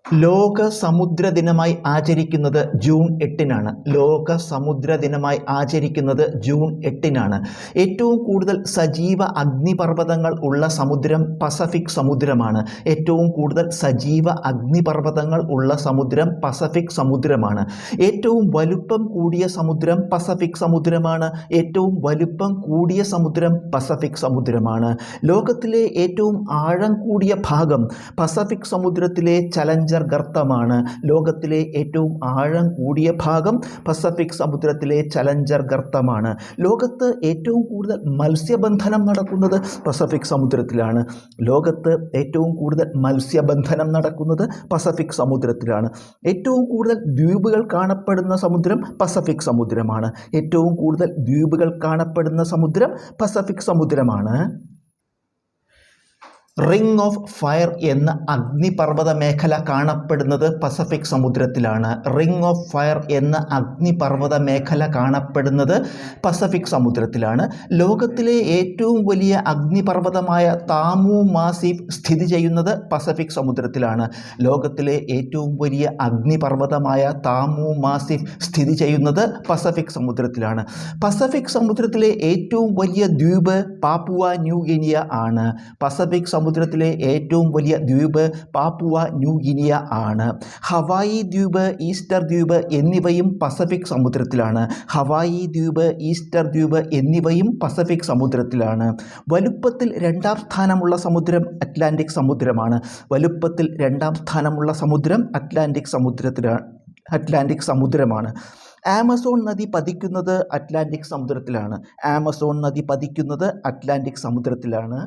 ലോക സമുദ്ര ദിനമായി ആചരിക്കുന്നത് ജൂൺ 8-നാണ്. ലോക സമുദ്ര ദിനമായി ആചരിക്കുന്നത് ജൂൺ 8-നാണ്. ഏറ്റവും കൂടുതൽ സജീവ അഗ്നിപർവ്വതങ്ങൾ ഉള്ള സമുദ്രം പസഫിക് സമുദ്രമാണ്. ഏറ്റവും കൂടുതൽ സജീവ അഗ്നിപർവ്വതങ്ങൾ ഉള്ള സമുദ്രം പസഫിക് സമുദ്രമാണ്. ഏറ്റവും വലുപ്പം കൂടിയ സമുദ്രം പസഫിക് സമുദ്രമാണ്. ഏറ്റവും വലുപ്പം കൂടിയ സമുദ്രം പസഫിക് സമുദ്രമാണ്. ലോകത്തിലെ ഏറ്റവും ആഴം കൂടിയ ഭാഗം പസഫിക് സമുദ്രത്തിലെ ചലഞ്ചർ ഗർത്തമാണ്. ലോകത്തിലെ ഏറ്റവും ആഴം കൂടിയ ഭാഗം പസഫിക് സമുദ്രത്തിലെ ചലഞ്ചർ ഗർത്തമാണ്. ലോകത്ത് ഏറ്റവും കൂടുതൽ മത്സ്യബന്ധനം നടക്കുന്നത് പസഫിക് സമുദ്രത്തിലാണ്. ലോകത്ത് ഏറ്റവും കൂടുതൽ മത്സ്യബന്ധനം നടക്കുന്നത് പസഫിക് സമുദ്രത്തിലാണ്. ഏറ്റവും കൂടുതൽ ദ്വീപുകൾ കാണപ്പെടുന്ന സമുദ്രം പസഫിക് സമുദ്രമാണ്. ഏറ്റവും കൂടുതൽ ദ്വീപുകൾ കാണപ്പെടുന്ന സമുദ്രം പസഫിക് സമുദ്രമാണ്. റിംഗ് ഓഫ് ഫയർ എന്ന അഗ്നിപർവ്വത മേഖല കാണപ്പെടുന്നത് പസഫിക് സമുദ്രത്തിലാണ്. റിംഗ് ഓഫ് ഫയർ എന്ന അഗ്നിപർവ്വത മേഖല കാണപ്പെടുന്നത് പസഫിക് സമുദ്രത്തിലാണ്. ലോകത്തിലെ ഏറ്റവും വലിയ അഗ്നിപർവ്വതമായ താമു മാസിഫ് സ്ഥിതി ചെയ്യുന്നത് പസഫിക് സമുദ്രത്തിലാണ്. ലോകത്തിലെ ഏറ്റവും വലിയ അഗ്നിപർവ്വതമായ താമു മാസിഫ് സ്ഥിതി ചെയ്യുന്നത് പസഫിക് സമുദ്രത്തിലാണ്. പസഫിക് സമുദ്രത്തിലെ ഏറ്റവും വലിയ ദ്വീപ് പാപ്പുവ ന്യൂ ഗിനിയ ആണ്. പസഫിക് സമുദ്രത്തിലെ ഏറ്റവും വലിയ ദ്വീപ് പാപ്പുവ ന്യൂ ഗിനിയ ആണ്. ഹവായി ദ്വീപ്, ഈസ്റ്റർ ദ്വീപ് എന്നിവയും പസഫിക് സമുദ്രത്തിലാണ്. ഹവായി ദ്വീപ്, ഈസ്റ്റർ ദ്വീപ് എന്നിവയും പസഫിക് സമുദ്രത്തിലാണ്. വലുപ്പത്തിൽ രണ്ടാം സ്ഥാനമുള്ള സമുദ്രം അറ്റ്ലാന്റിക് സമുദ്രമാണ്. വലുപ്പത്തിൽ രണ്ടാം സ്ഥാനമുള്ള സമുദ്രം അറ്റ്ലാന്റിക് സമുദ്രമാണ്. ആമസോൺ നദി പതിക്കുന്നത് അറ്റ്ലാന്റിക് സമുദ്രത്തിലാണ്. ആമസോൺ നദി പതിക്കുന്നത് അറ്റ്ലാന്റിക് സമുദ്രത്തിലാണ്.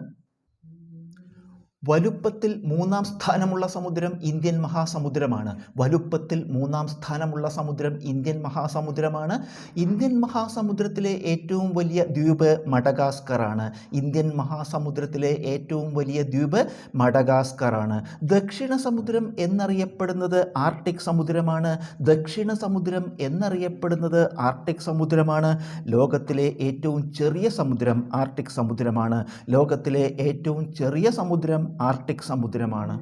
വലുപ്പത്തിൽ മൂന്നാം സ്ഥാനമുള്ള സമുദ്രം ഇന്ത്യൻ മഹാസമുദ്രമാണ്. വലുപ്പത്തിൽ മൂന്നാം സ്ഥാനമുള്ള സമുദ്രം ഇന്ത്യൻ മഹാസമുദ്രമാണ്. ഇന്ത്യൻ മഹാസമുദ്രത്തിലെ ഏറ്റവും വലിയ ദ്വീപ് മഡഗാസ്കറാണ്. ഇന്ത്യൻ മഹാസമുദ്രത്തിലെ ഏറ്റവും വലിയ ദ്വീപ് മഡഗാസ്കറാണ്. ദക്ഷിണ സമുദ്രം എന്നറിയപ്പെടുന്നത് ആർട്ടിക് സമുദ്രമാണ്. ദക്ഷിണ സമുദ്രം എന്നറിയപ്പെടുന്നത് ആർട്ടിക് സമുദ്രമാണ്. ലോകത്തിലെ ഏറ്റവും ചെറിയ സമുദ്രം ആർട്ടിക് സമുദ്രമാണ്. ലോകത്തിലെ ഏറ്റവും ചെറിയ സമുദ്രം ആർട്ടിക് സമുദ്രമാണ്.